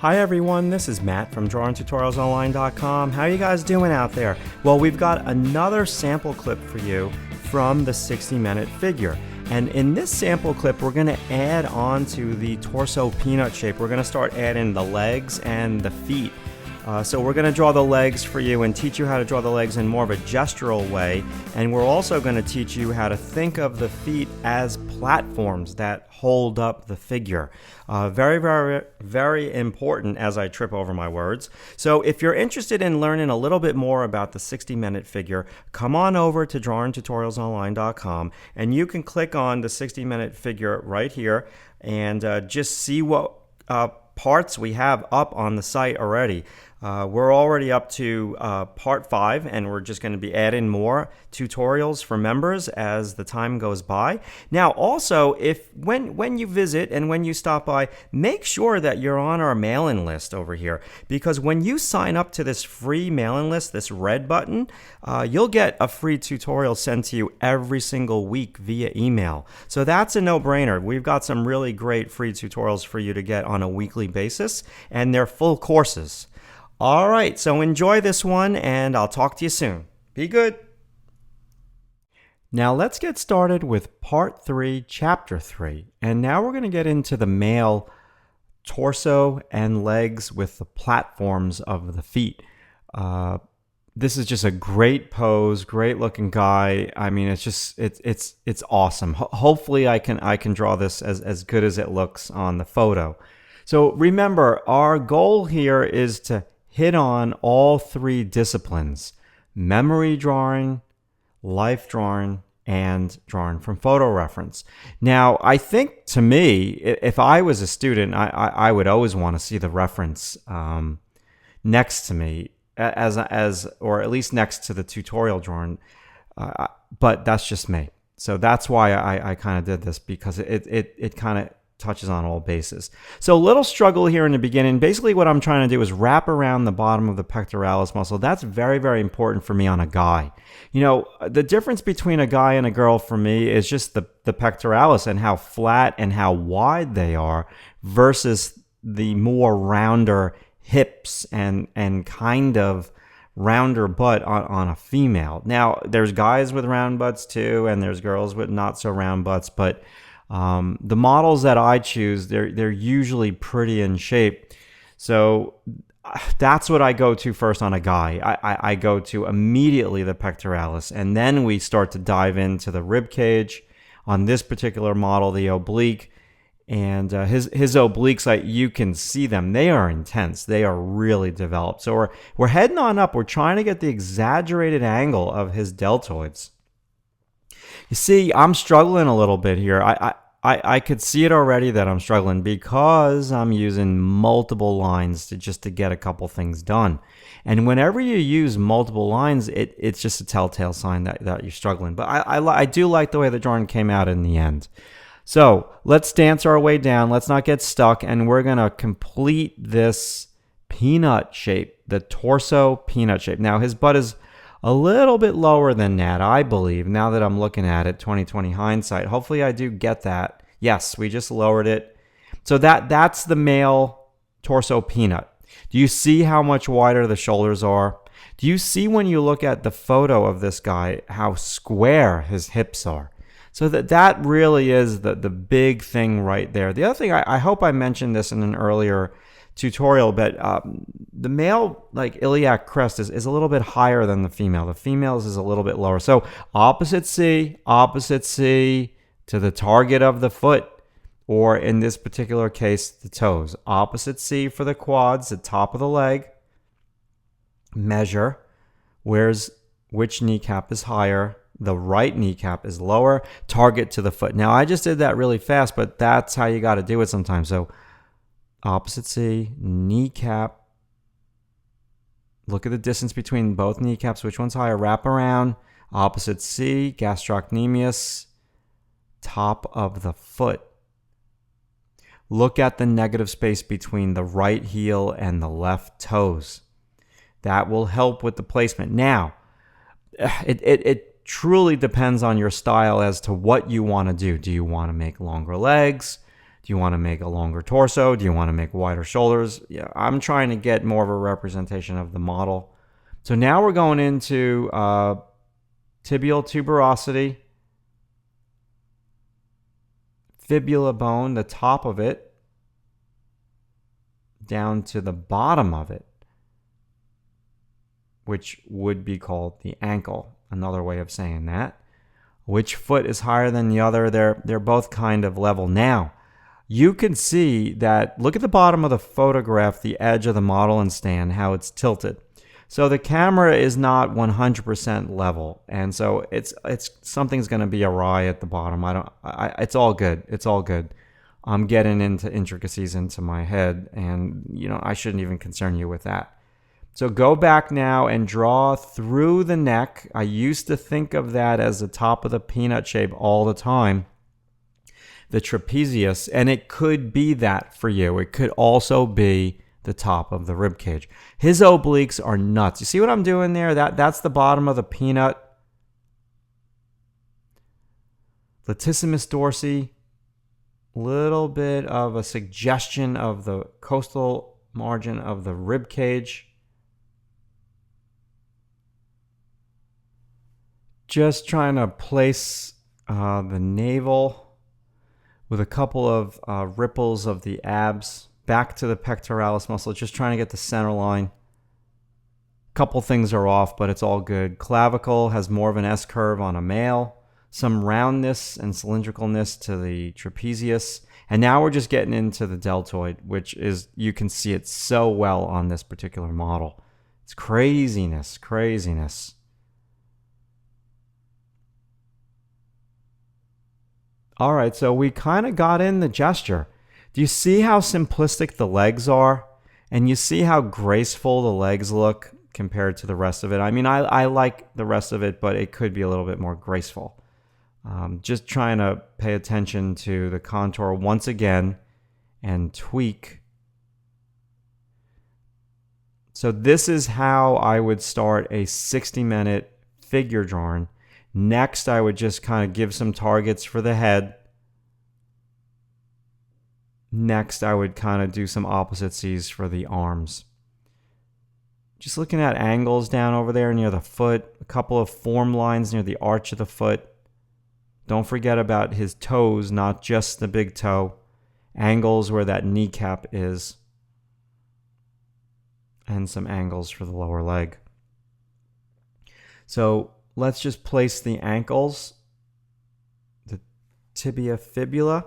Hi everyone, this is Matt from DrawingTutorialsOnline.com. How you guys doing out there? Well, we've got another sample clip for you from the 60-minute figure. And in this sample clip, we're going to add on to the torso peanut shape. We're going to start adding the legs and the feet. So we're going to draw the legs for you and teach you how to draw the legs in more of a gestural way. And we're also going to teach you how to think of the feet as platforms that hold up the figure. Very, very, very important as I trip over my words. So if you're interested in learning a little bit more about the 60-minute figure, come on over to DrawingTutorialsOnline.com and you can click on the 60-minute figure right here and just see what parts we have up on the site already. We're already up to part 5, and we're just going to be adding more tutorials for members as the time goes by. Now, also, when you visit and when you stop by, make sure that you're on our mailing list over here, because when you sign up to this free mailing list, this red button, you'll get a free tutorial sent to you every single week via email. So that's a no-brainer. We've got some really great free tutorials for you to get on a weekly basis, and they're full courses. All right, so enjoy this one, and I'll talk to you soon. Be good. Now let's get started with part 3, chapter 3. And now we're going to get into the male torso and legs with the platforms of the feet. This is just a great pose, great looking guy. I mean, it's awesome. Hopefully I can draw this as good as it looks on the photo. So remember, our goal here is to hit on all 3 disciplines: memory drawing, life drawing, and drawing from photo reference. Now, I think, to me, if I was a student, I would always want to see the reference next to me, or at least next to the tutorial drawing, but that's just me. So that's why I kind of did this, because it kind of touches on all bases. So a little struggle here in the beginning. Basically what I'm trying to do is wrap around the bottom of the pectoralis muscle. That's very, very important for me on a guy. You know, the difference between a guy and a girl for me is just the pectoralis and how flat and how wide they are versus the more rounder hips and kind of rounder butt on a female. Now, there's guys with round butts too, and there's girls with not so round butts, but the models that I choose, they're usually pretty in shape. So that's what I go to first on a guy. I go to immediately the pectoralis, and then we start to dive into the rib cage. On this particular model, the oblique, and his obliques, you can see them. They are intense. They are really developed. So we're heading on up. We're trying to get the exaggerated angle of his deltoids. You see, I'm struggling a little bit here. I could see it already that I'm struggling because I'm using multiple lines to get a couple things done. And whenever you use multiple lines, it's just a telltale sign that you're struggling. But I do like the way the drawing came out in the end. So let's dance our way down. Let's not get stuck. And we're going to complete this peanut shape, the torso peanut shape. Now, his butt is a little bit lower than that, I believe, now that I'm looking at it, 20/20 hindsight. Hopefully I do get that. Yes, we just lowered it. So that's the male torso peanut. Do you see how much wider the shoulders are? Do you see, when you look at the photo of this guy, how square his hips are? So that really is the big thing right there. The other thing, I hope I mentioned this in an earlier tutorial, but the male iliac crest is a little bit higher than the female. The female's is a little bit lower. So opposite C to the target of the foot, or in this particular case, the toes. Opposite C for the quads, the top of the leg. Measure which kneecap is higher. The right kneecap is lower. Target to the foot. Now, I just did that really fast, but that's how you got to do it sometimes. So opposite C, kneecap. Look at the distance between both kneecaps. Which one's higher? Wrap around. Opposite C, gastrocnemius, top of the foot. Look at the negative space between the right heel and the left toes. That will help with the placement. Now, it truly depends on your style as to what you want to do. Do you want to make longer legs? Do you want to make a longer torso? Do you want to make wider shoulders? Yeah, I'm trying to get more of a representation of the model. So now we're going into tibial tuberosity, fibula bone, the top of it, down to the bottom of it, which would be called the ankle. Another way of saying that. Which foot is higher than the other? They're both kind of level. Now, you can see that, look at the bottom of the photograph, the edge of the modeling stand, how it's tilted. So the camera is not 100% level, and so it's something's going to be awry at the bottom. It's all good. It's all good. I'm getting into intricacies into my head, and I shouldn't even concern you with that. So go back now and draw through the neck. I used to think of that as the top of the peanut shape all the time, the trapezius, and it could be that for you. It could also be the top of the rib cage. His obliques are nuts. You see what I'm doing there? That's the bottom of the peanut. Latissimus dorsi, little bit of a suggestion of the costal margin of the rib cage. Just trying to place the navel with a couple of ripples of the abs back to the pectoralis muscle, just trying to get the center line. Couple things are off, but it's all good. Clavicle has more of an S curve on a male, some roundness and cylindricalness to the trapezius, and now we're just getting into the deltoid, which is, you can see it so well on this particular model. It's craziness. All right, so we kind of got in the gesture. Do you see how simplistic the legs are? And you see how graceful the legs look compared to the rest of it? I mean, I like the rest of it, but it could be a little bit more graceful. Just trying to pay attention to the contour once again and tweak. So this is how I would start a 60-minute figure drawing. Next, I would just kind of give some targets for the head. Next, I would kind of do some opposite C's for the arms. Just looking at angles down over there near the foot, a couple of form lines near the arch of the foot. Don't forget about his toes, not just the big toe. Angles where that kneecap is. And some angles for the lower leg. So let's just place the ankles, the tibia fibula.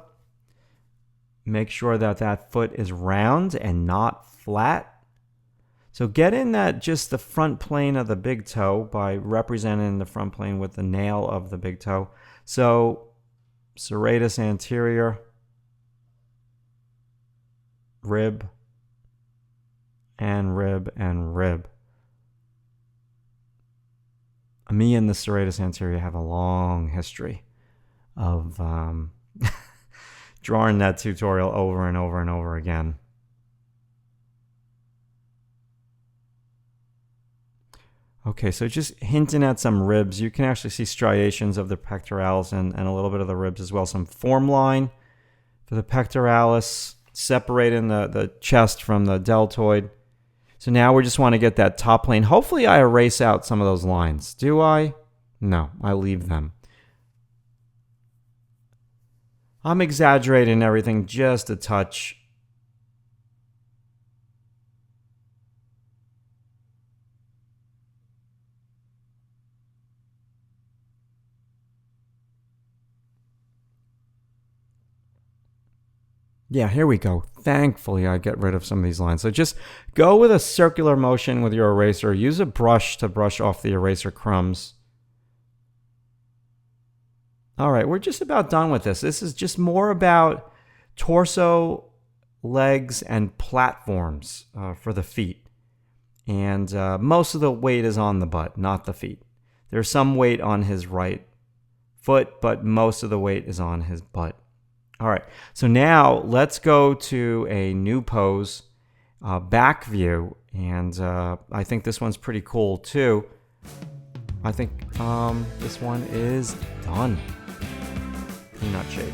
Make sure that that foot is round and not flat. So get in that, just the front plane of the big toe by representing the front plane with the nail of the big toe. So serratus anterior, rib, and rib, and rib. Me and the serratus anterior have a long history of drawing that tutorial over and over and over again. Okay, so just hinting at some ribs. You can actually see striations of the pectoralis and a little bit of the ribs as well. Some form line for the pectoralis, separating the chest from the deltoid. So now we just want to get that top plane. Hopefully I erase out some of those lines. Do I? No, I leave them. I'm exaggerating everything just a touch. Yeah, here we go. Thankfully, I get rid of some of these lines. So just go with a circular motion with your eraser. Use a brush to brush off the eraser crumbs. All right, we're just about done with this. This is just more about torso, legs, and platforms for the feet. And most of the weight is on the butt, not the feet. There's some weight on his right foot, but most of the weight is on his butt. All right, so now let's go to a new pose, back view, and I think this one's pretty cool too. I think this one is done. Peanut shape.